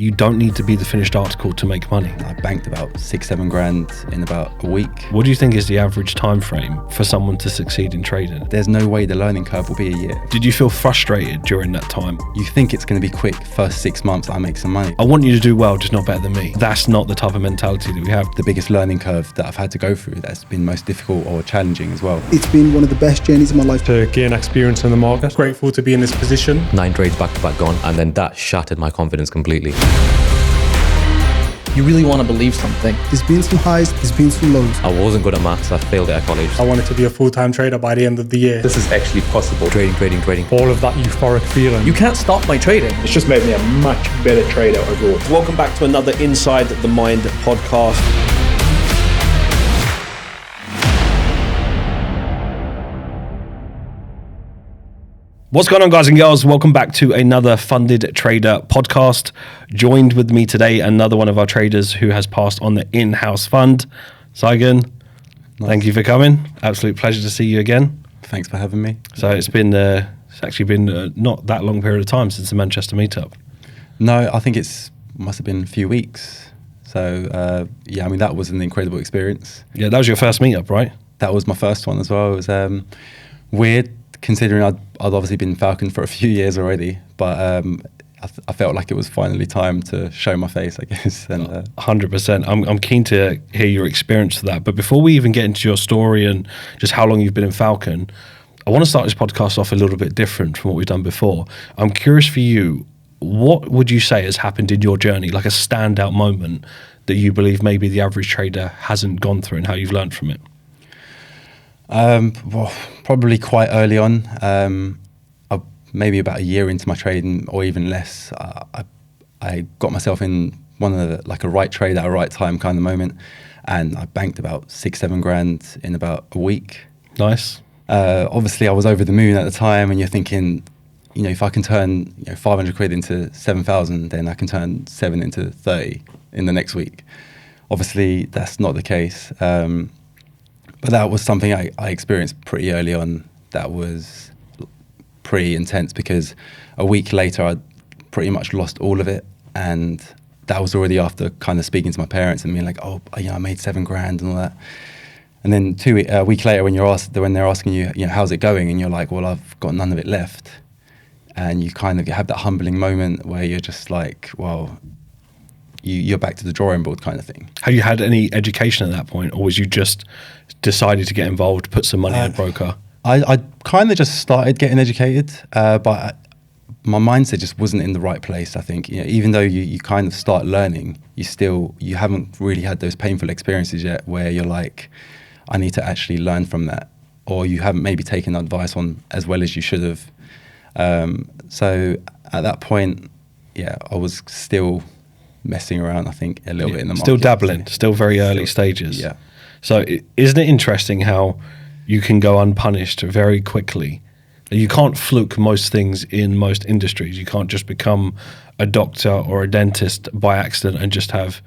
You don't need to be the finished article to make money. I banked about 6-7 grand in about a week. What do you think is the average time frame for someone to succeed in trading? There's no way the learning curve will be a year. Did you feel frustrated during that time? You think it's going to be quick, first 6 months I make some money. I want you to do well, just not better than me. That's not the type of mentality that we have. The biggest learning curve that I've had to go through that's been most difficult or challenging as well. It's been one of the best journeys of my life. To gain experience in the market. Grateful to be in this position. 9 trades back to back gone, and then that shattered my confidence completely. You really want to believe something. There's been some highs, there's been some lows. I wasn't good at maths, I failed it at college. I wanted to be a full-time trader by the end of the year. This is actually possible. Trading. All of that euphoric feeling. You can't stop my trading. It's just made me a much better trader overall. Welcome back to another Inside the Mind podcast. What's going on, guys and girls? Welcome back to another Funded Trader podcast. Joined with me today, another one of our traders who has passed on the in-house fund. Saygin, Thank you for coming. Absolute pleasure to see you again. Thanks for having me. So it's actually been not that long period of time since the Manchester meetup. No, I think must have been a few weeks. So yeah, I mean, that was an incredible experience. Yeah, that was your first meetup, right? That was my first one as well. It was weird, considering I'd obviously been Falcon for a few years already, but I felt like it was finally time to show my face, I guess. And 100%. I'm keen to hear your experience for that. But before we even get into your story and just how long you've been in Falcon, I want to start this podcast off a little bit different from what we've done before. I'm curious for you, what would you say has happened in your journey, like a standout moment that you believe maybe the average trader hasn't gone through and how you've learned from it? Well, probably quite early on, maybe about a year into my trading or even less, I got myself in one of a right trade at a right time kind of moment, and I banked about 6-7 grand in about a week. Nice. Obviously, I was over the moon at the time, and you're thinking, if I can turn 500 quid into 7,000, then I can turn 7 into 30 in the next week. Obviously, that's not the case. But that was something I experienced pretty early on. That was pretty intense because a week later I'd pretty much lost all of it, and that was already after kind of speaking to my parents and being like, oh, I made 7 grand and all that. And then a week later when they're asking you, how's it going, and you're like, well, I've got none of it left, and you kind of have that humbling moment where you're just like, well, you're back to the drawing board kind of thing. Have you had any education at that point, or was you just decided to get involved, put some money in a broker? I kind of just started getting educated, but my mindset just wasn't in the right place, I think. Even though you kind of start learning, you haven't really had those painful experiences yet where you're like, I need to actually learn from that, or you haven't maybe taken advice on as well as you should have. So at that point, yeah, I was still messing around, I think, a little bit in the market. Still dabbling, still very early stages. Yeah. So isn't it interesting how you can go unpunished very quickly? You can't fluke most things in most industries. You can't just become a doctor or a dentist by accident and just have,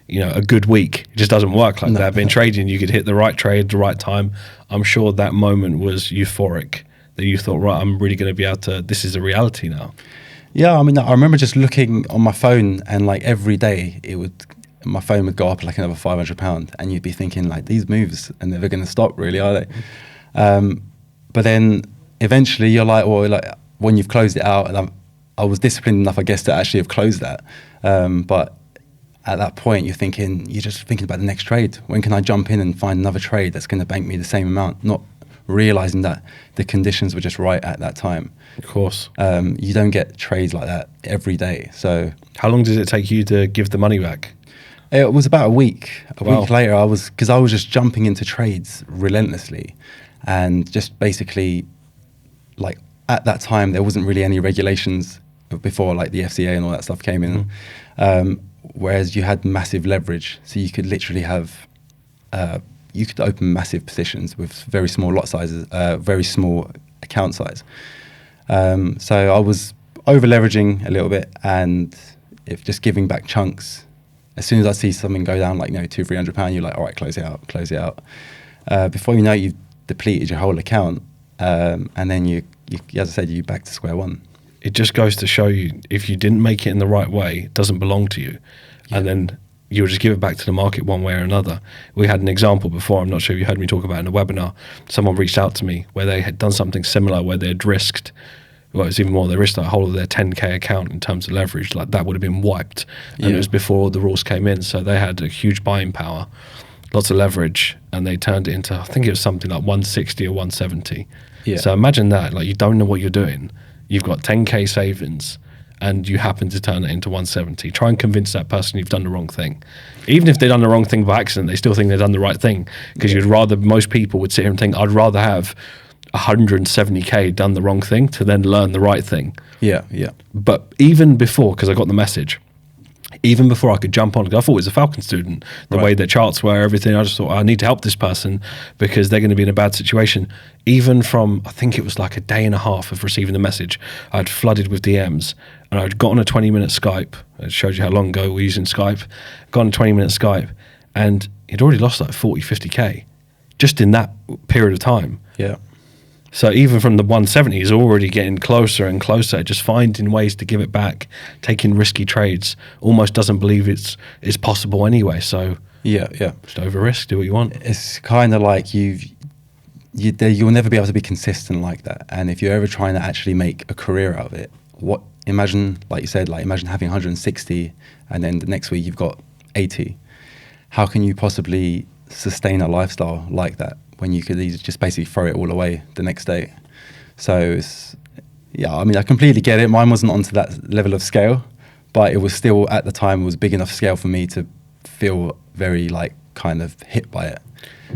a good week. It just doesn't work like that. But in trading, you could hit the right trade at the right time. I'm sure that moment was euphoric, that you thought, right, I'm really going to be able to, this is a reality now. Yeah, I mean, I remember just looking on my phone, and like every day my phone would go up like another £500, and you'd be thinking like, these moves are never going to stop, really, are they? But then eventually you're like, well, like when you've closed it out, and I was disciplined enough, I guess, to actually have closed that. But at that point, you're just thinking about the next trade. When can I jump in and find another trade that's going to bank me the same amount? Not realizing that the conditions were just right at that time. Of course. You don't get trades like that every day. So how long did it take you to give the money back? It was about a week. Wow. Week later, because I was just jumping into trades relentlessly, and just basically, like at that time, there wasn't really any regulations before, like the FCA and all that stuff came in. Whereas you had massive leverage, so you could literally have, you could open massive positions with very small lot sizes, very small account size. So I was over leveraging a little bit, and if just giving back chunks. As soon as I see something go down like £200-300, you're like, all right, close it out. Before you know it, you've depleted your whole account, and then you, as I said, you're back to square one. it just goes to show you, if you didn't make it in the right way, it doesn't belong to you. And then you'll just give it back to the market one way or another. We had an example before, I'm not sure if you heard me talk about it in a webinar. Someone reached out to me where they had done something similar, where they had risked, well, it's even more, they risked the whole of their 10K account in terms of leverage. Like, that would have been wiped. And it was before all the rules came in. So they had a huge buying power, lots of leverage, and they turned it into, I think it was something like 160 or 170. Yeah. So imagine that, like, you don't know what you're doing. You've got 10K savings, and you happen to turn it into 170. Try and convince that person you've done the wrong thing. Even if they've done the wrong thing by accident, they still think they've done the right thing. Because most people would sit here and think, I'd rather have 170K done the wrong thing to then learn the right thing. Yeah, yeah. But even before, because I got the message, even before I could jump on, because I thought it was a Falcon student, the way their charts were, everything, I just thought, I need to help this person because they're going to be in a bad situation. Even from, I think it was like a day and a half of receiving the message, I'd flooded with DMs, and I'd got on a 20-minute Skype. It showed you how long ago we were using Skype. Got on a 20-minute Skype, and he'd already lost like 40, 50K just in that period of time. Yeah. So even from the 170, he's already getting closer and closer, just finding ways to give it back, taking risky trades, almost doesn't believe it's possible anyway. So Yeah. just over risk, do what you want. It's kind of like you'll never be able to be consistent like that. And if you're ever trying to actually make a career out of it, imagine, like you said, imagine having 160 and then the next week you've got 80. How can you possibly sustain a lifestyle like that when you could just basically throw it all away the next day? So I mean, I completely get it. Mine wasn't onto that level of scale, but it was still, at the time, it was big enough scale for me to feel very kind of hit by it.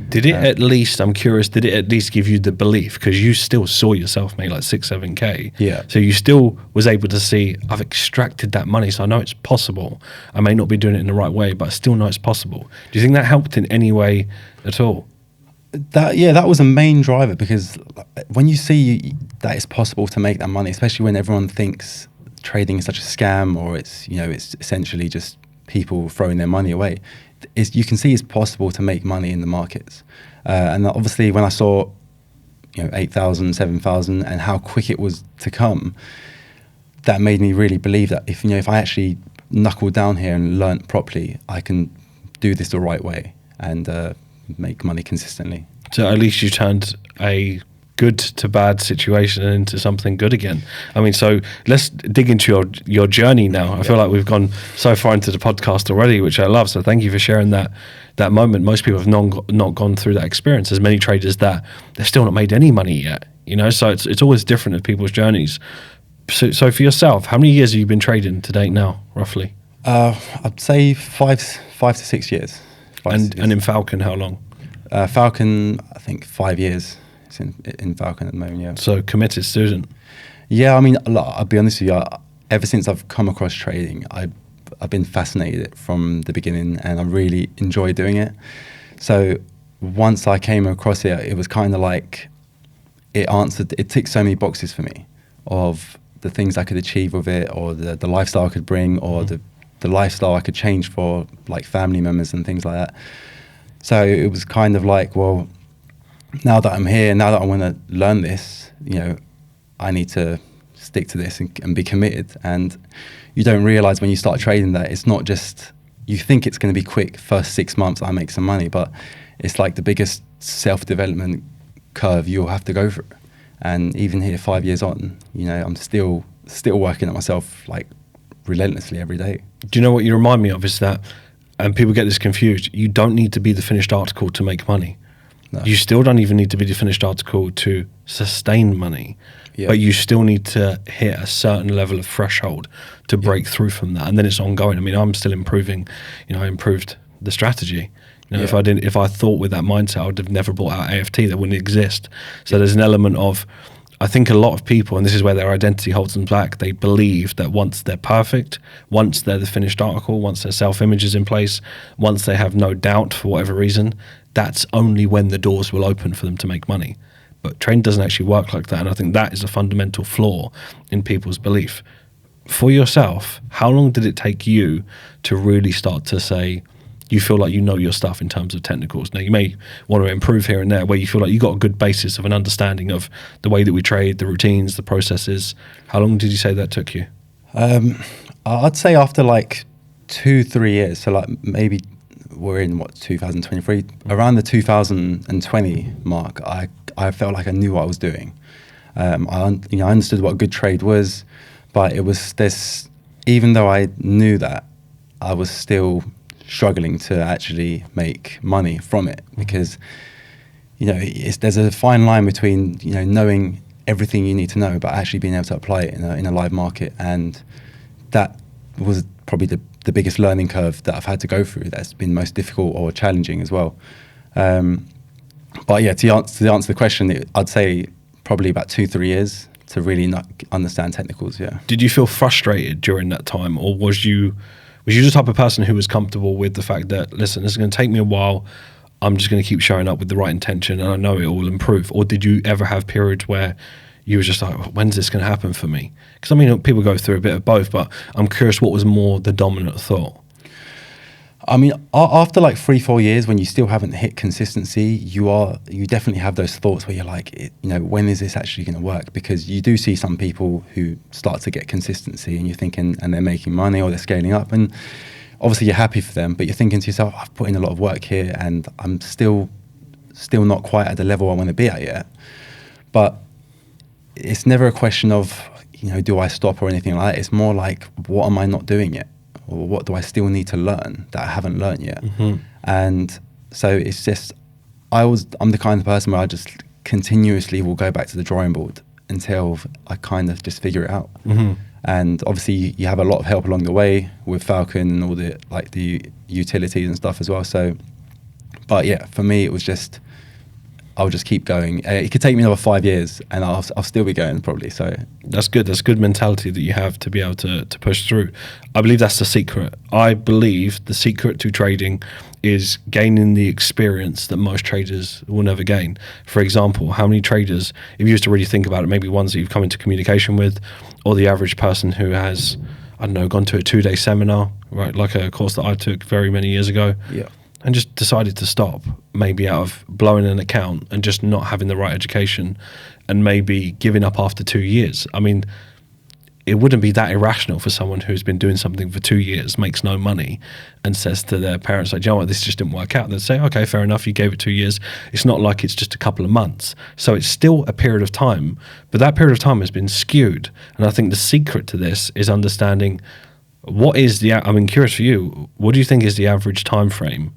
Did it at least, I'm curious, did it at least give you the belief? Because you still saw yourself make like 6, 7K. Yeah. So you still was able to see, I've extracted that money, so I know it's possible. I may not be doing it in the right way, but I still know it's possible. Do you think that helped in any way at all? That was a main driver, because when you see that it's possible to make that money, especially when everyone thinks trading is such a scam, or it's essentially just people throwing their money away, you can see it's possible to make money in the markets. And obviously when I saw 8,000, 7,000 and how quick it was to come, that made me really believe that if I actually knuckled down here and learnt properly, I can do this the right way and make money consistently. So at least you turned a good to bad situation into something good again. I mean, so let's dig into your journey now. I feel like we've gone so far into the podcast already, which I love. So thank you for sharing that moment. Most people have not gone through that experience. There's many traders that they've still not made any money yet. So it's always different with people's journeys. So for yourself, how many years have you been trading to date now, roughly? I'd say 5 to 6 years. And in Falcon, how long? Falcon, I think 5 years. It's in Falcon at the moment, yeah. So committed student. Yeah, I mean, I'll be honest with you. Ever since I've come across trading, I've been fascinated from the beginning, and I really enjoy doing it. So once I came across it, it was kind of like it ticked so many boxes for me of the things I could achieve with it, or the lifestyle I could bring, or the lifestyle I could change for like family members and things like that. So it was kind of like, well, now that I'm here, now that I want to learn this, I need to stick to this and be committed. And you don't realize when you start trading that it's not just, you think it's going to be quick, first 6 months I make some money, but it's like the biggest self-development curve you'll have to go through. And even here, 5 years on, I'm still working at myself like relentlessly every day. Do you know what you remind me of is that, and people get this confused, you don't need to be the finished article to make money. No. You still don't even need to be the finished article to sustain money, but you still need to hit a certain level of threshold to break through from that. And then it's ongoing. I mean, I'm still improving, I improved the strategy. If I thought with that mindset, I would have never bought out AFT, that wouldn't exist. So there's an element of, I think a lot of people, and this is where their identity holds them back, they believe that once they're perfect, once they're the finished article, once their self-image is in place, once they have no doubt for whatever reason, that's only when the doors will open for them to make money. But trading doesn't actually work like that, and I think that is a fundamental flaw in people's belief. For yourself, how long did it take you to really start to say, you feel like you know your stuff in terms of technicals. Now, you may want to improve here and there where you feel like you got a good basis of an understanding of the way that we trade, the routines, the processes. How long did you say that took you? I'd say after like 2-3 years, so like maybe we're in 2023, around the 2020 mark, I felt like I knew what I was doing. I understood what a good trade was, but it was this, even though I knew that, I was still struggling to actually make money from it, because there's a fine line between knowing everything you need to know but actually being able to apply it in a live market. And that was probably the biggest learning curve that I've had to go through. That's been most difficult or challenging as well. But yeah, to answer the question, I'd say probably about 2-3 years to really not understand technicals. Yeah. Did you feel frustrated during that time, or was you the type of person who was comfortable with the fact that, listen, this is going to take me a while, I'm just going to keep showing up with the right intention and I know it will improve? Or did you ever have periods where you were just like, when's this going to happen for me? Because I mean, people go through a bit of both, but I'm curious what was more the dominant thought? I mean, after like 3-4 years, when you still haven't hit consistency, you definitely have those thoughts where you're like, when is this actually going to work? Because you do see some people who start to get consistency, and you're thinking, and they're making money or they're scaling up, and obviously you're happy for them, but you're thinking to yourself, I've put in a lot of work here, and I'm still not quite at the level I want to be at yet. But it's never a question of, do I stop or anything like that. It's more like, what am I not doing yet? Or what do I still need to learn that I haven't learned yet? Mm-hmm. And so it's just, I'm the kind of person where I just continuously will go back to the drawing board until I kind of just figure it out. Mm-hmm. And obviously you have a lot of help along the way with Falcon and all the utilities and stuff as well. So, but yeah, for me, it was just, I'll just keep going. It could take me another 5 years and I'll still be going probably. So that's good. That's good mentality that you have to be able to push through. I believe that's the secret. I believe the secret to trading is gaining the experience that most traders will never gain. For example, how many traders, if you used to really think about it, maybe ones that you've come into communication with, or the average person who has, I don't know, gone to a 2-day seminar, right? Like a course that I took very many years ago. Yeah. And just decided to stop, maybe out of blowing an account and just not having the right education, and maybe giving up after 2 years. I mean, it wouldn't be that irrational for someone who's been doing something for 2 years, makes no money, and says to their parents, like, you know what, this just didn't work out. They'd say, okay, fair enough, you gave it 2 years. It's not like it's just a couple of months. So it's still a period of time, but that period of time has been skewed. And I think the secret to this is understanding what is I'm curious for you, what do you think is the average time frame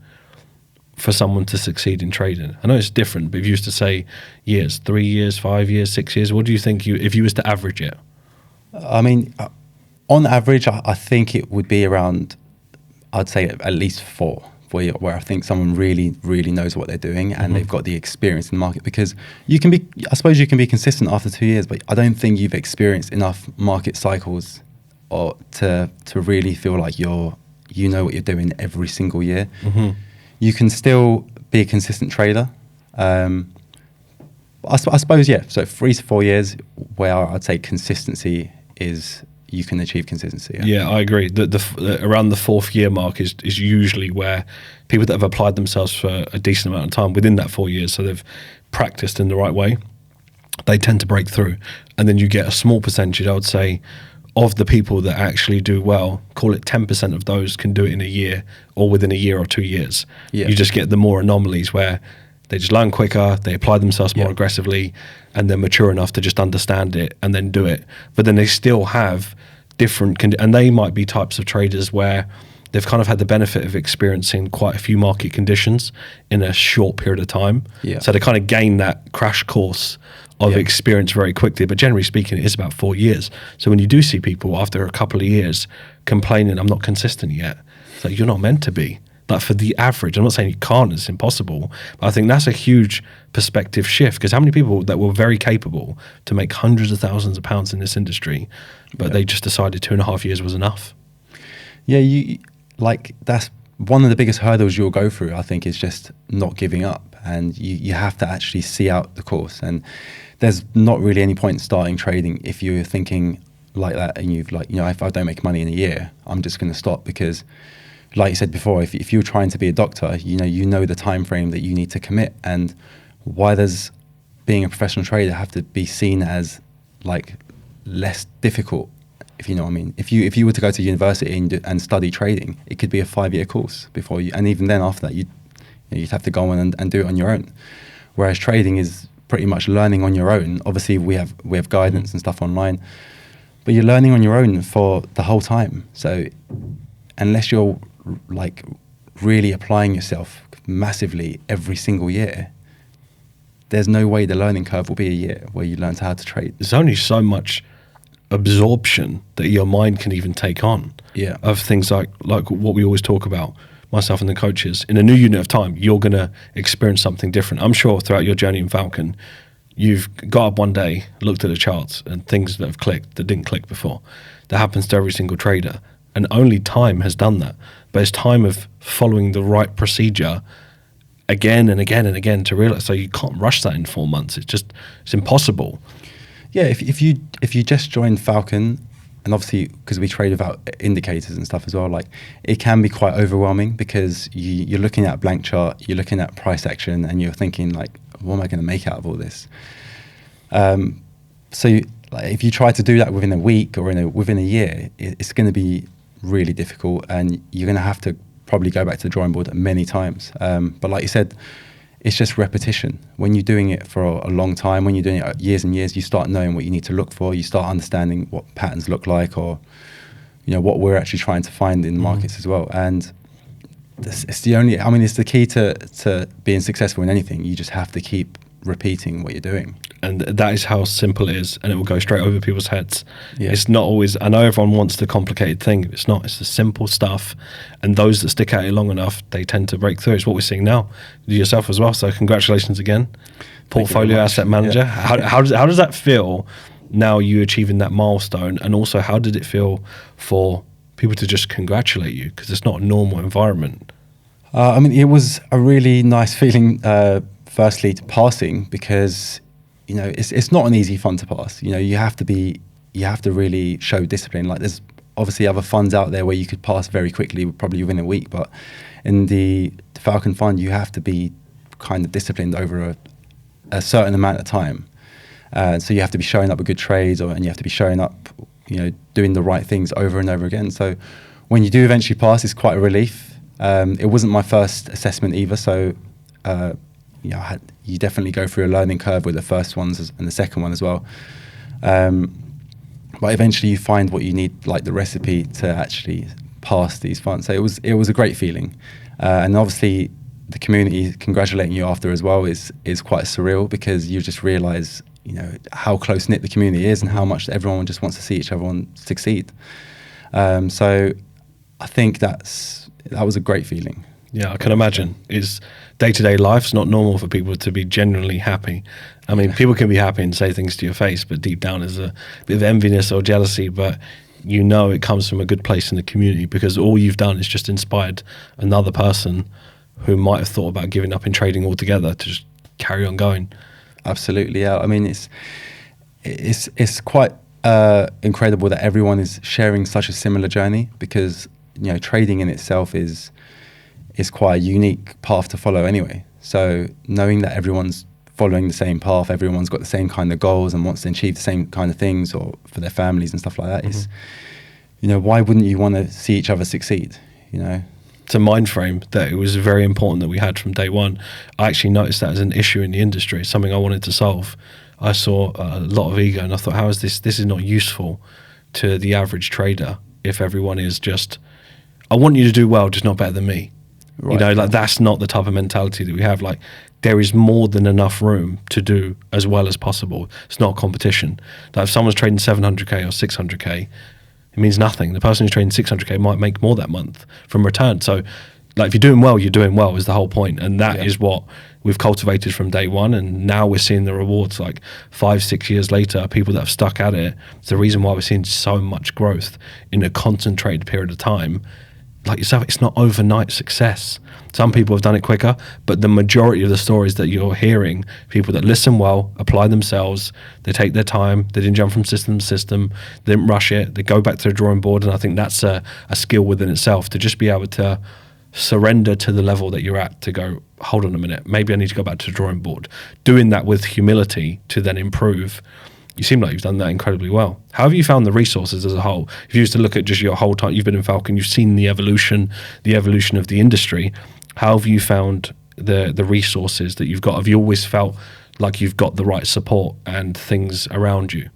for someone to succeed in trading? I know it's different, but if you used to say years, 3 years, 5 years, 6 years, what do you think if you was to average it? I mean, on average, I think it would be around, I'd say at least 4, where I think someone really, really knows what they're doing and they've got the experience in the market. Because I suppose you can be consistent after 2 years, but I don't think you've experienced enough market cycles or to really feel like you know what you're doing every single year. Mm-hmm. You can still be a consistent trader. I suppose, yeah. So 3 to 4 years where I'd say consistency is, you can achieve consistency. Yeah, I agree. Around the 4th year mark is usually where people that have applied themselves for a decent amount of time within that 4 years, so they've practiced in the right way, they tend to break through. And then you get a small percentage, I would say, of the people that actually do well, call it 10% of those can do it in a year or within a year or 2 years. Yeah. You just get the more anomalies where they just learn quicker, they apply themselves more aggressively, and they're mature enough to just understand it and then do it. But then they still have different, and they might be types of traders where they've kind of had the benefit of experiencing quite a few market conditions in a short period of time. Yeah. So they kind of gain that crash course of experience very quickly. But generally speaking, it is about 4 years. So when you do see people after a couple of years complaining, I'm not consistent yet, it's like, you're not meant to be. Like, for the average, I'm not saying you can't, it's impossible, but I think that's a huge perspective shift, because how many people that were very capable to make hundreds of thousands of pounds in this industry, but they just decided 2.5 years was enough? Yeah, that's one of the biggest hurdles you'll go through, I think, is just not giving up. And you have to actually see out the course. And there's not really any point in starting trading if you're thinking like that and if I don't make money in a year, I'm just going to stop, because like you said before, if you're trying to be a doctor, you know the time frame that you need to commit, and why does being a professional trader have to be seen as like less difficult, if you know what I mean? If you were to go to university and study trading, it could be a 5-year course before you, and even then after that you'd have to go on and do it on your own. Whereas trading is pretty much learning on your own. Obviously we have guidance and stuff online, but you're learning on your own for the whole time. So unless you're like really applying yourself massively every single year, there's no way the learning curve will be a year where you learn how to trade. There's only so much absorption that your mind can even take on of things like what we always talk about, myself and the coaches. In a new unit of time, you're going to experience something different. I'm sure throughout your journey in Falcon, you've got up one day, looked at the charts and things that have clicked that didn't click before. That happens to every single trader. And only time has done that. But it's time of following the right procedure again and again and again to realize. So you can't rush that in 4 months. It's impossible. Yeah, if you just joined Falcon, and obviously because we trade without indicators and stuff as well, like it can be quite overwhelming because you're looking at a blank chart, you're looking at price action, and you're thinking like, what am I going to make out of all this? Like if you try to do that within a week or within a year, it's going to be really difficult, and you're going to have to probably go back to the drawing board many times. But like you said, it's just repetition. When you're doing it for a long time, when you're doing it years and years, you start knowing what you need to look for. You start understanding what patterns look like, or what we're actually trying to find in markets as well. And it's the key to being successful in anything. You just have to keep repeating what you're doing. And that is how simple it is, and it will go straight over people's heads. Yeah. It's not always, I know everyone wants the complicated thing. It's not. It's the simple stuff, and those that stick at it long enough, they tend to break through. It's what we're seeing now. You yourself as well, so congratulations again. Portfolio asset manager. Yeah. How does that feel now, you achieving that milestone, and also how did it feel for people to just congratulate you, because it's not a normal environment? It was a really nice feeling, firstly, to passing, because it's not an easy fund to pass. You have to really show discipline. Like there's obviously other funds out there where you could pass very quickly, probably within a week, but in the Falcon fund, you have to be kind of disciplined over a certain amount of time. So you have to be showing up with good trades, and you have to be showing up, doing the right things over and over again. So when you do eventually pass, it's quite a relief. It wasn't my first assessment either, so you definitely go through a learning curve with the first ones and the second one as well. But eventually you find what you need, like the recipe to actually pass these funds. So it was a great feeling. And obviously the community congratulating you after as well is quite surreal, because you just realize, how close-knit the community is and how much everyone just wants to see each other succeed. So I think that was a great feeling. Yeah, I can imagine. It's day-to-day life. It's not normal for people to be genuinely happy. I mean, people can be happy and say things to your face, but deep down there's a bit of enviness or jealousy, but it comes from a good place in the community, because all you've done is just inspired another person who might have thought about giving up in trading altogether to just carry on going. Absolutely, yeah. I mean, it's quite incredible that everyone is sharing such a similar journey, because trading in itself is quite a unique path to follow anyway. So knowing that everyone's following the same path, everyone's got the same kind of goals and wants to achieve the same kind of things, or for their families and stuff like that, is, why wouldn't you want to see each other succeed? It's a mind frame that it was very important that we had from day one. I actually noticed that as an issue in the industry, something I wanted to solve. I saw a lot of ego, and I thought, how is this is not useful to the average trader if everyone is just, I want you to do well, just not better than me. Right. That's not the type of mentality that we have. Like, there is more than enough room to do as well as possible. It's not a competition. Like, if someone's trading 700k or 600k, it means nothing. The person who's trading 600k might make more that month from return. So, if you're doing well, is the whole point. And that is what we've cultivated from day one. And now we're seeing the rewards, 5-6 years later, people that have stuck at it. It's the reason why we're seeing so much growth in a concentrated period of time. like yourself, it's not overnight success. Some people have done it quicker, but the majority of the stories that you're hearing, people that listen well, apply themselves, they take their time, they didn't jump from system to system, they didn't rush it, they go back to the drawing board. And I think that's a skill within itself, to just be able to surrender to the level that you're at, to go, hold on a minute, maybe I need to go back to the drawing board. Doing that with humility to then improve. You seem like you've done that incredibly well. How have you found the resources as a whole? If you used to look at just your whole time you've been in Falcon, you've seen the evolution of the industry. How have you found the resources that you've got? Have you always felt like you've got the right support and things around you?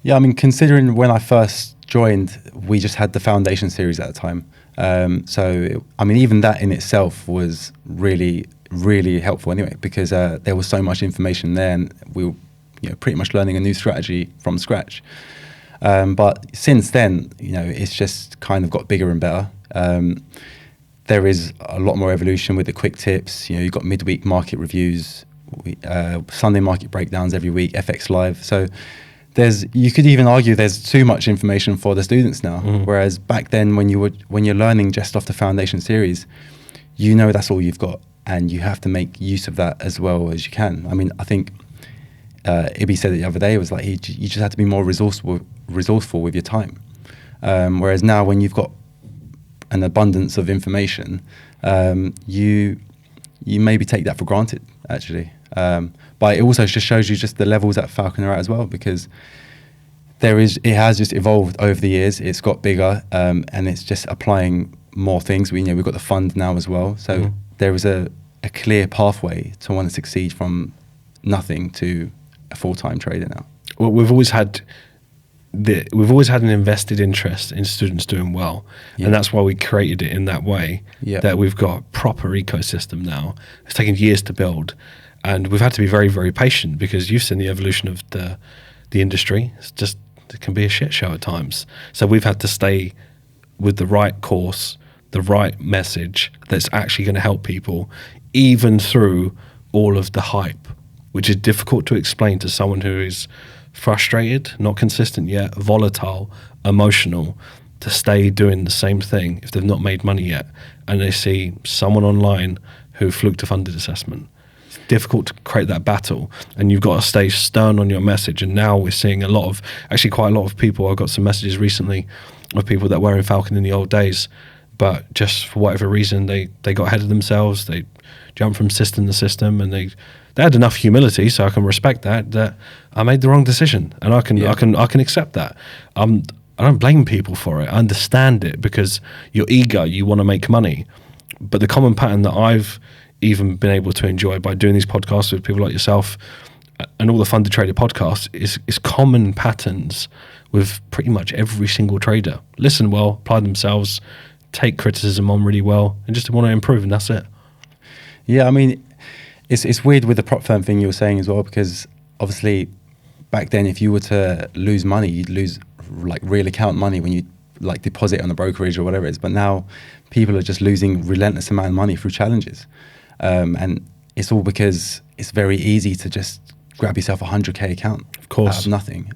Yeah, I mean, considering when I first joined, we just had the foundation series at the time. So, I mean, even that in itself was really, really helpful anyway, because there was so much information there, and we were pretty much learning a new strategy from scratch. But since then, it's just kind of got bigger and better. There is a lot more evolution with the quick tips. You've got midweek market reviews, Sunday market breakdowns every week, FX Live. So you could even argue there's too much information for the students now. Whereas back then, when you're learning just off the foundation series, that's all you've got, and you have to make use of that as well as you can. I mean, I think Ibi said it the other day. It was like you just have to be more resourceful with your time. Whereas now, when you've got an abundance of information, you maybe take that for granted, actually. But it also just shows you just the levels that Falcon are at as well, because it has just evolved over the years. It's got bigger, and it's just applying more things. We've got the fund now as well, so there is a clear pathway to want to succeed from nothing to a full-time trader now. Well, we've always had an invested interest in students doing well, and that's why we created it in that way. That we've got a proper ecosystem now. It's taken years to build, and we've had to be very, very patient, because you've seen the evolution of the industry. It can be a shit show at times. So we've had to stay with the right course, the right message that's actually going to help people, even through all of the hype, which is difficult to explain to someone who is frustrated, not consistent yet, volatile, emotional, to stay doing the same thing if they've not made money yet, and they see someone online who fluked a funded assessment. It's difficult to create that battle, and you've got to stay stern on your message. And now we're seeing quite a lot of people. I got some messages recently of people that were in Falcon in the old days, but just for whatever reason they got ahead of themselves. They jumped from system to system, and they had enough humility, so I can respect that I made the wrong decision, and I can accept that. I don't blame people for it. I understand it, because you're eager, you want to make money. But the common pattern that I've even been able to enjoy by doing these podcasts with people like yourself and all the Funded Trader podcasts is common patterns with pretty much every single trader. Listen well, apply themselves, take criticism on really well, and just want to improve, and that's it. Yeah, I mean, it's weird with the prop firm thing you were saying as well, because obviously back then, if you were to lose money, you'd lose like real account money when you like deposit on a brokerage or whatever it is. But now people are just losing relentless amount of money through challenges, and it's all because it's very easy to just grab yourself a 100k account, of course, out of nothing.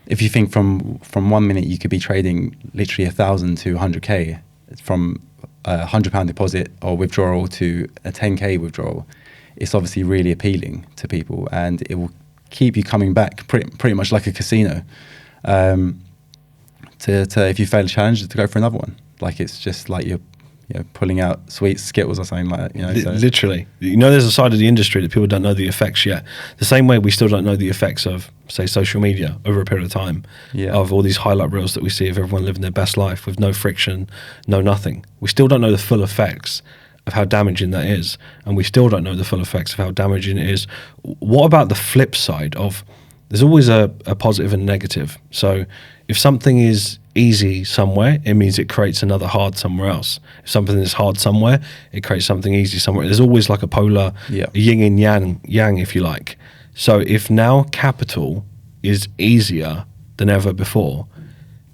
If you think from 1 minute you could be trading literally 1,000 to 100k from a £100 deposit or withdrawal to a 10k withdrawal, it's obviously really appealing to people, and it will keep you coming back pretty much like a casino. To if you fail a challenge, to go for another one. Like it's just like you're pulling out sweet Skittles or something like that. So. Literally, there's a side of the industry that people don't know the effects yet. The same way we still don't know the effects of, say, social media over a period of time, of all these highlight reels that we see of everyone living their best life with no friction, no nothing. We still don't know the full effects of how damaging that is, and we still don't know the full effects of how damaging it is. What about the flip side of, there's always a positive and negative. So if something is easy somewhere, it means it creates another hard somewhere else. If something is hard somewhere, it creates something easy somewhere. There's always like a polar yin and yang, if you like. So if now capital is easier than ever before,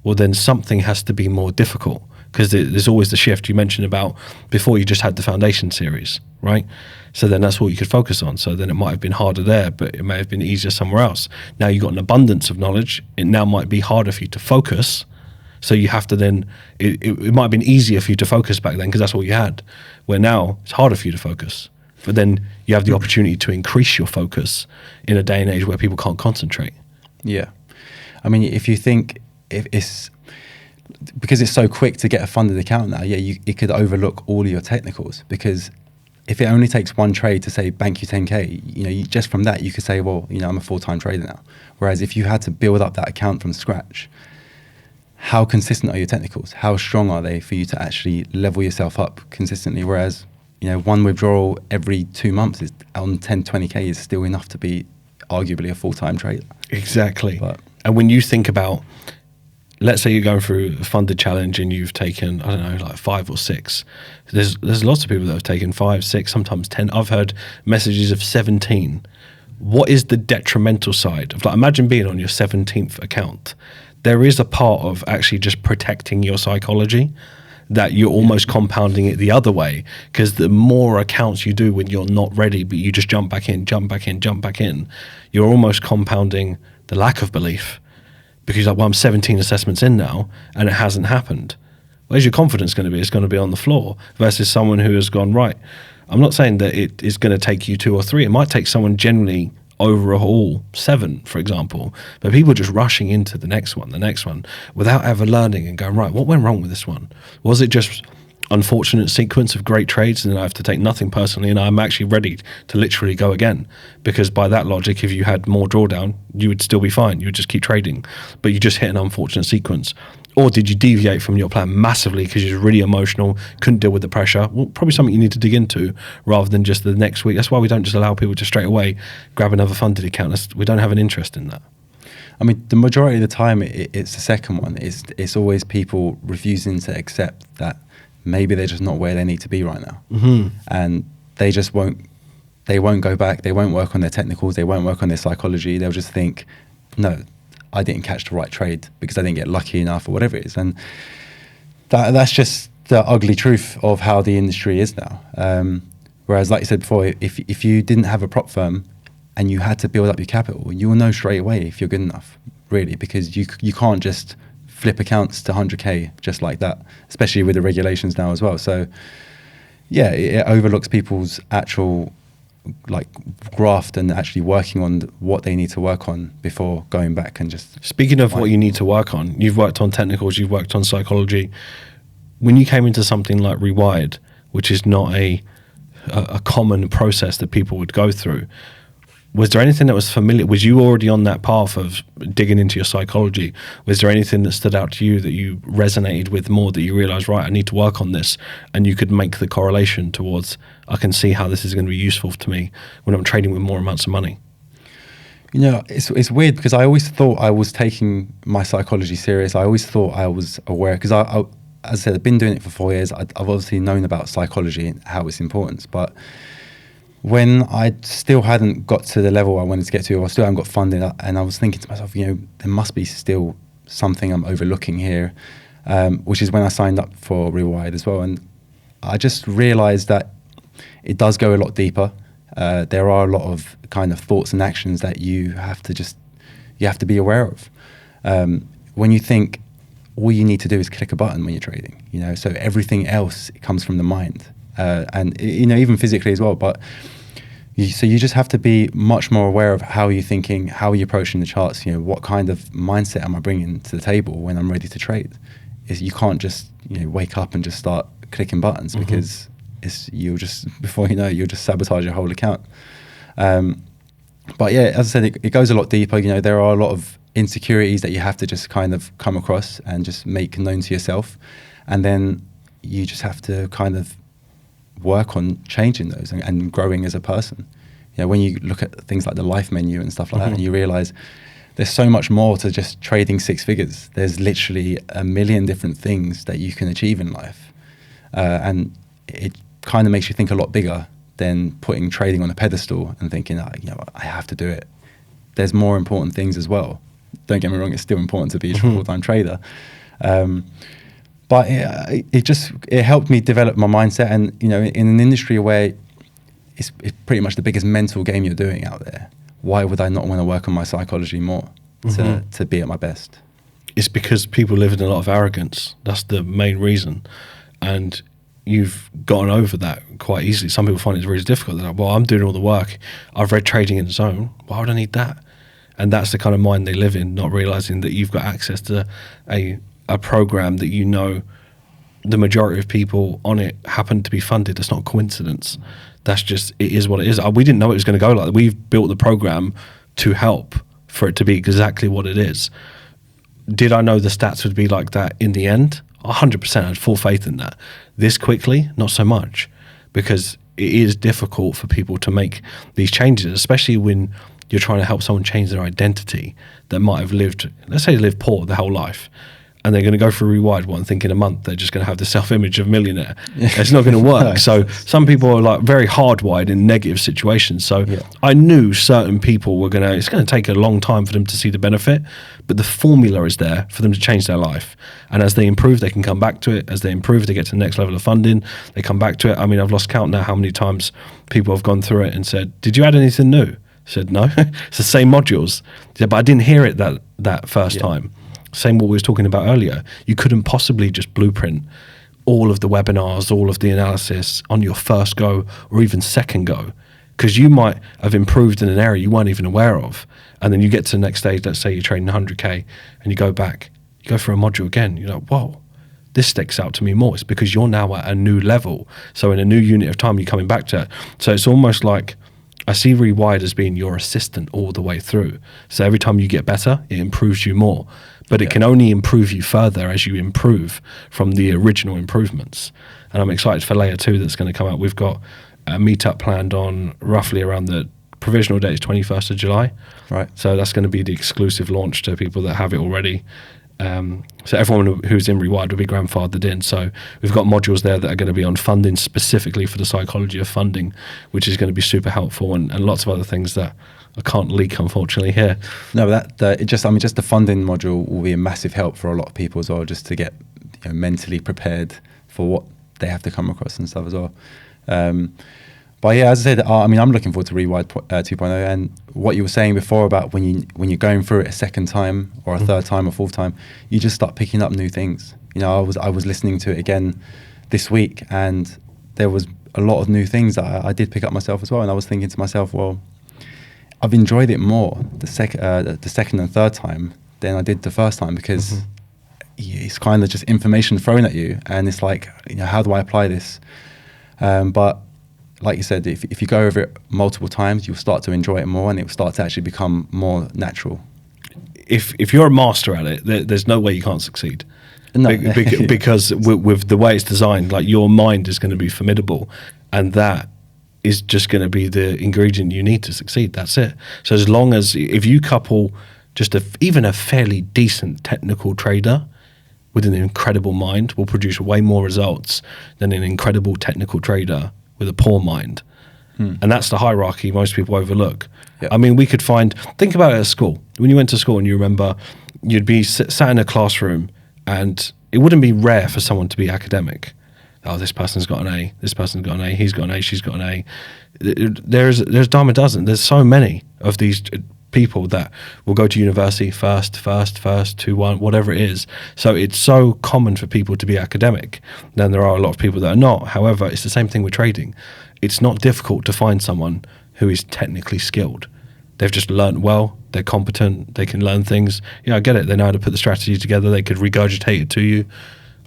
well, then something has to be more difficult, because there's always the shift you mentioned about before. You just had the foundation series, right? So then that's what you could focus on. So then it might have been harder there, but it may have been easier somewhere else. Now you've got an abundance of knowledge. It now might be harder for you to focus. So you have to then, it might have been easier for you to focus back then because that's all you had, where now it's harder for you to focus. But then you have the opportunity to increase your focus in a day and age where people can't concentrate. Yeah. I mean, if you think, if it's, because it's so quick to get a funded account now, it could overlook all of your technicals, because if it only takes one trade to say bank you 10K, just from that you could say, well, I'm a full-time trader now. Whereas if you had to build up that account from scratch, how consistent are your technicals? How strong are they for you to actually level yourself up consistently? Whereas, one withdrawal every 2 months is on 10, 20K is still enough to be arguably a full-time trader. Exactly. And when you think about, let's say you're going through a funded challenge and you've taken, I don't know, like 5 or 6. There's lots of people that have taken 5, 6, sometimes 10. I've heard messages of 17. What is the detrimental side of, like, imagine being on your 17th account. There is a part of actually just protecting your psychology that you're almost compounding it the other way, because the more accounts you do when you're not ready, but you just jump back in, you're almost compounding the lack of belief. Because like, well, I'm 17 assessments in now and it hasn't happened. Where's your confidence going to be? It's going to be on the floor versus someone who has gone, right, I'm not saying that it is going to take you 2 or 3. It might take someone generally overall 7, for example, but people just rushing into the next one without ever learning and going, right, what went wrong with this one? Was it just unfortunate sequence of great trades and then I have to take nothing personally and I'm actually ready to literally go again? Because by that logic, if you had more drawdown, you would still be fine. You would just keep trading, but you just hit an unfortunate sequence. Or did you deviate from your plan massively because you're really emotional, couldn't deal with the pressure? Well, probably something you need to dig into rather than just the next week. That's why we don't just allow people to straight away grab another funded account. We don't have an interest in that. I mean, the majority of the time, it's the second one. It's always people refusing to accept that maybe they're just not where they need to be right now. Mm-hmm. And they just won't go back. They won't work on their technicals. They won't work on their psychology. They'll just think, no, I didn't catch the right trade because I didn't get lucky enough or whatever it is. And that's just the ugly truth of how the industry is now. Whereas, like you said before, if you didn't have a prop firm and you had to build up your capital, you will know straight away if you're good enough, really, because you can't just flip accounts to 100K just like that, especially with the regulations now as well. So yeah, it overlooks people's actual like graft and actually working on what they need to work on before going back and just... Speaking of what you need to work on, you've worked on technicals, you've worked on psychology. When you came into something like Rewired, which is not a common process that people would go through, was there anything that was familiar? Was you already on that path of digging into your psychology? Was there anything that stood out to you that you resonated with more, that you realized, right, I need to work on this, and you could make the correlation towards, I can see how this is going to be useful to me when I'm trading with more amounts of money? You know, it's weird because I always thought I was taking my psychology serious. I always thought I was aware because I as I said, I've been doing it for 4 years. I've obviously known about psychology and how it's important, but when I still hadn't got to the level I wanted to get to, or I still hadn't got funded, and I was thinking to myself, you know, there must be still something I'm overlooking here, which is when I signed up for Rewired as well. And I just realized that it does go a lot deeper. There are a lot of kind of thoughts and actions that you have to be aware of. When you think all you need to do is click a button when you're trading, you know, so everything else comes from the mind. And you know, even physically as well, but so you just have to be much more aware of how you're thinking, how you're approaching the charts. You know, what kind of mindset am I bringing to the table when I'm ready to trade? You can't just, you know, wake up and just start clicking buttons, because you'll just, before you know it, you'll just sabotage your whole account. But yeah, as I said, it goes a lot deeper. You know, there are a lot of insecurities that you have to just kind of come across and just make known to yourself, and then you just have to kind of work on changing those and growing as a person. You know, when you look at things like the life menu and stuff like that, and you realize there's so much more to just trading 6 figures. There's literally a million different things that you can achieve in life, and it kind of makes you think a lot bigger than putting trading on a pedestal and thinking, you know, I have to do it. There's more important things as well. Don't get me wrong, it's still important to be a full-time trader. But it helped me develop my mindset, and you know, in an industry where it's pretty much the biggest mental game you're doing out there, why would I not want to work on my psychology more to be at my best? it's because people live in a lot of arrogance. That's the main reason. And you've gotten over that quite easily. Some people find it really difficult. They're like, well, I'm doing all the work. I've read Trading in Zone. Why would I need that? And that's the kind of mind they live in, not realizing that you've got access to a program that you know the majority of people on it happen to be funded. It's not a coincidence. That's just, it is what it is. We didn't know it was going to go like that. We've built the program to help for it to be exactly what it is. Did I know the stats would be like that in the end? 100%. I had full faith in that. This quickly, not so much, because it is difficult for people to make these changes, especially when you're trying to help someone change their identity that might have lived, let's say they lived poor their whole life, and they're going to go for a Rewired one, think in a month they're just going to have the self-image of millionaire. It's not going to work. So some people are like very hardwired in negative situations. So I knew certain people were going to, it's going to take a long time for them to see the benefit, but the formula is there for them to change their life. And as they improve, they can come back to it. As they improve, they get to the next level of funding, they come back to it. I mean, I've lost count now how many times people have gone through it and said, did you add anything new? I said, no, it's the same modules. Yeah, but I didn't hear it that first time. Same what we was talking about earlier. You couldn't possibly just blueprint all of the webinars, all of the analysis on your first go or even second go, because you might have improved in an area you weren't even aware of. And then you get to the next stage, let's say you're trading 100K and you go back, you go for a module again, you're like, whoa, this sticks out to me more. It's because you're now at a new level. So in a new unit of time, you're coming back to it. So it's almost like, I see Rewired as being your assistant all the way through. So every time you get better, it improves you more. But it can only improve you further as you improve from the original improvements. And I'm excited for layer 2 that's going to come out. We've got a meetup planned on roughly around the provisional date is 21st of July. Right. So that's going to be the exclusive launch to people that have it already. So everyone who's in Rewired will be grandfathered in. So we've got modules there that are going to be on funding specifically for the psychology of funding, which is going to be super helpful, and lots of other things that I can't leak, unfortunately, here. No, just the funding module will be a massive help for a lot of people as well, just to get mentally prepared for what they have to come across and stuff as well. But yeah, as I said, I'm looking forward to Rewired 2.0, and what you were saying before about when you're going through it a second time or a third time or fourth time, you just start picking up new things. I was listening to it again this week, and there was a lot of new things that I did pick up myself as well. And I was thinking to myself, well, I've enjoyed it more the second and third time than I did the first time, because it's kind of just information thrown at you, and it's like, how do I apply this? But like you said, if you go over it multiple times, you'll start to enjoy it more, and it will start to actually become more natural. If you're a master at it, there's no way you can't succeed. No. Because with the way it's designed, like, your mind is going to be formidable, and that is just going to be the ingredient you need to succeed. That's it. So as long as, if you couple just even a fairly decent technical trader with an incredible mind, will produce way more results than an incredible technical trader with a poor mind. And that's the hierarchy most people overlook. Yep. I mean, we could think about it at school. When you went to school and you remember, you'd be sat in a classroom, and it wouldn't be rare for someone to be academic. Oh, this person's got an A, this person's got an A, he's got an A, she's got an A. There's a dime a dozen. There's so many of these people that will go to university first, 2-1, whatever it is. So it's so common for people to be academic. Then there are a lot of people that are not. However, it's the same thing with trading. It's not difficult to find someone who is technically skilled. They've just learned well, they're competent, they can learn things. I get it, they know how to put the strategy together, they could regurgitate it to you.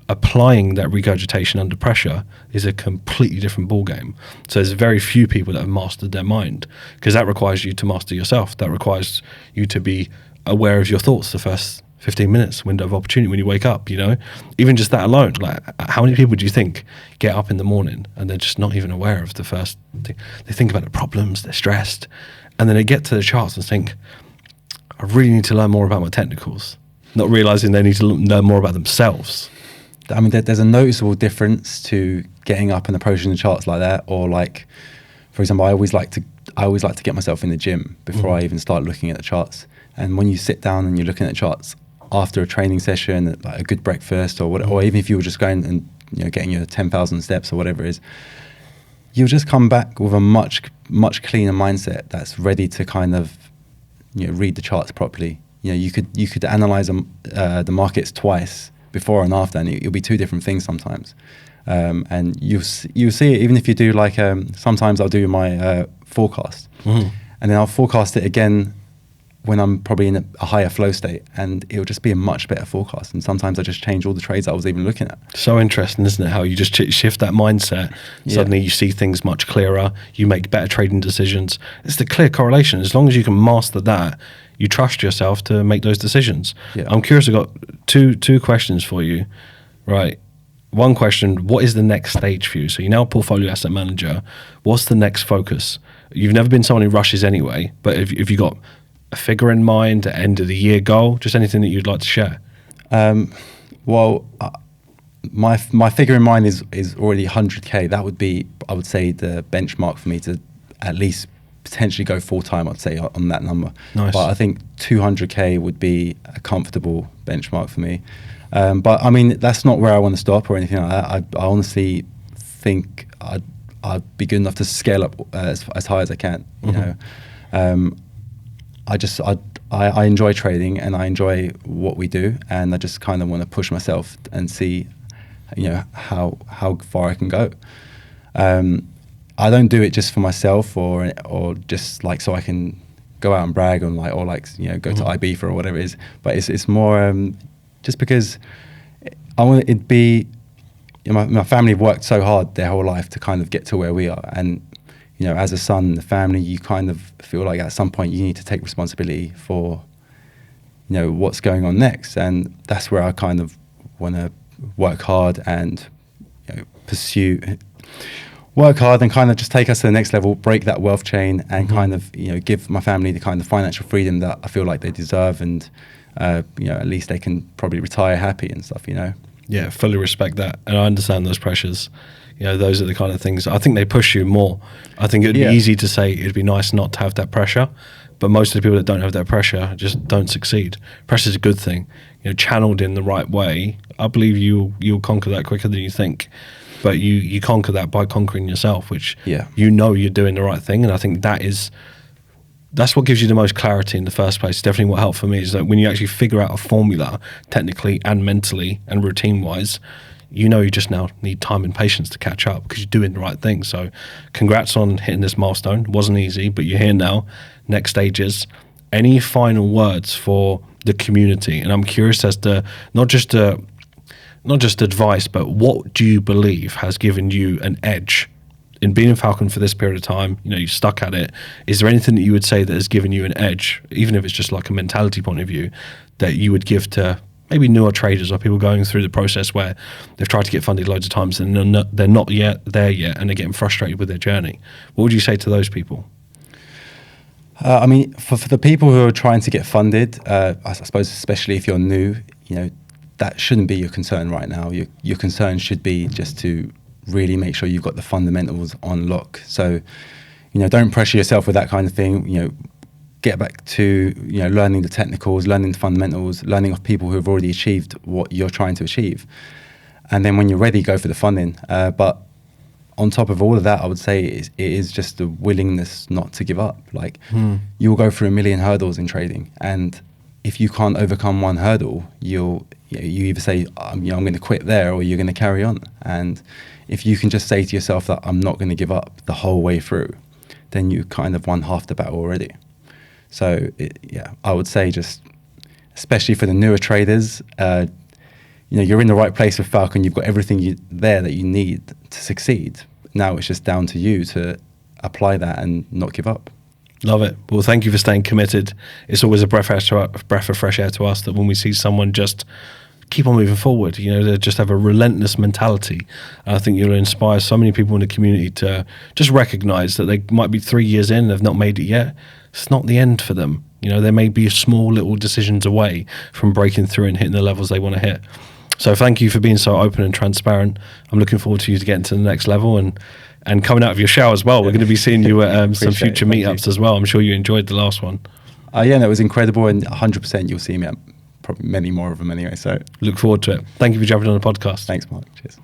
Applying that regurgitation under pressure is a completely different ballgame. So there's very few people that have mastered their mind, because that requires you to master yourself. That requires you to be aware of your thoughts the first 15 minutes, window of opportunity when you wake up, Even just that alone, like, how many people do you think get up in the morning and they're just not even aware of the first thing? They think about the problems, they're stressed, and then they get to the charts and think, I really need to learn more about my technicals, not realizing they need to learn more about themselves. I mean, there's a noticeable difference to getting up and approaching the charts like that, or like, for example, I always like to get myself in the gym before I even start looking at the charts. And when you sit down and you're looking at charts after a training session, like a good breakfast, or even if you were just going and getting your 10,000 steps or whatever it is, you'll just come back with a much cleaner mindset that's ready to kind of read the charts properly. you could analyze the markets twice, before and after, and it'll be two different things sometimes. And you see it even if you do like sometimes I'll do my forecast, and then I'll forecast it again when I'm probably in a higher flow state, and it'll just be a much better forecast. And sometimes I just change all the trades I was even looking at. So interesting, isn't it? How you just shift that mindset. Suddenly you see things much clearer. You make better trading decisions. It's the clear correlation. As long as you can master that, you trust yourself to make those decisions. Yeah. I'm curious. I've got two questions for you. Right. One question, what is the next stage for you? So you're now a portfolio asset manager. What's the next focus? You've never been someone who rushes anyway, but if you got a figure in mind, an end of the year goal, just anything that you'd like to share? Well, my figure in mind is already 100K. That would be, I would say, the benchmark for me to at least potentially go full time, I'd say, on that number. Nice. But I think 200K would be a comfortable benchmark for me. But I mean, that's not where I want to stop or anything like that. I honestly think I'd be good enough to scale up as high as I can. You know, I enjoy trading and I enjoy what we do, and I just kind of want to push myself and see, how far I can go. I don't do it just for myself or just like so I can go out and brag on go to Ibiza or whatever it is. But it's more just because I want it to be. My family have worked so hard their whole life to kind of get to where we are, and as a son in the family, you kind of feel like at some point you need to take responsibility for, what's going on next. And that's where I kind of want to work hard and work hard and kind of just take us to the next level, break that wealth chain, and kind of, give my family the kind of financial freedom that I feel like they deserve. And, at least they can probably retire happy and stuff, Yeah, fully respect that. And I understand those pressures. Those are the kind of things, I think they push you more. I think it'd be easy to say it'd be nice not to have that pressure, but most of the people that don't have that pressure just don't succeed. Pressure is a good thing. Channeled in the right way, I believe you'll conquer that quicker than you think. But you conquer that by conquering yourself, which you're doing the right thing. And I think that's what gives you the most clarity in the first place. Definitely what helped for me is that when you actually figure out a formula technically and mentally and routine-wise, you just now need time and patience to catch up because you're doing the right thing. So congrats on hitting this milestone. It wasn't easy, but you're here now. Next stages. Any final words for the community? And I'm curious as to not just advice, but what do you believe has given you an edge in being in Falcon for this period of time? You stuck at it. Is there anything that you would say that has given you an edge, even if it's just like a mentality point of view, that you would give to maybe newer traders or people going through the process where they've tried to get funded loads of times and they're not yet there yet and they're getting frustrated with their journey? What would you say to those people? I mean, for the people who are trying to get funded, I suppose especially if you're new, that shouldn't be your concern right now. Your concern should be just to really make sure you've got the fundamentals on lock. So, don't pressure yourself with that kind of thing. Get back to learning the technicals, learning the fundamentals, learning of people who have already achieved what you're trying to achieve, and then when you're ready, go for the funding. But on top of all of that, I would say it is just the willingness not to give up. Like you'll go through a million hurdles in trading, and if you can't overcome one hurdle, you either say I'm going to quit there, or you're going to carry on. And if you can just say to yourself that I'm not going to give up the whole way through, then you kind of won half the battle already. So I would say just, especially for the newer traders, you're in the right place with Falcon. You've got everything there that you need to succeed. Now it's just down to you to apply that and not give up. Love it. Well, thank you for staying committed. It's always a breath of fresh air to us that when we see someone just keep on moving forward, they just have a relentless mentality. And I think you'll inspire so many people in the community to just recognize that they might be 3 years in and have not made it yet. It's not the end for them. They may be small little decisions away from breaking through and hitting the levels they want to hit. So thank you for being so open and transparent. I'm looking forward to you to getting to the next level and coming out of your shell as well. We're going to be seeing you at some future meetups as well. I'm sure you enjoyed the last one. It was incredible, and 100% you'll see me at probably many more of them anyway. So look forward to it. Thank you for jumping on the podcast. Thanks, Mark. Cheers.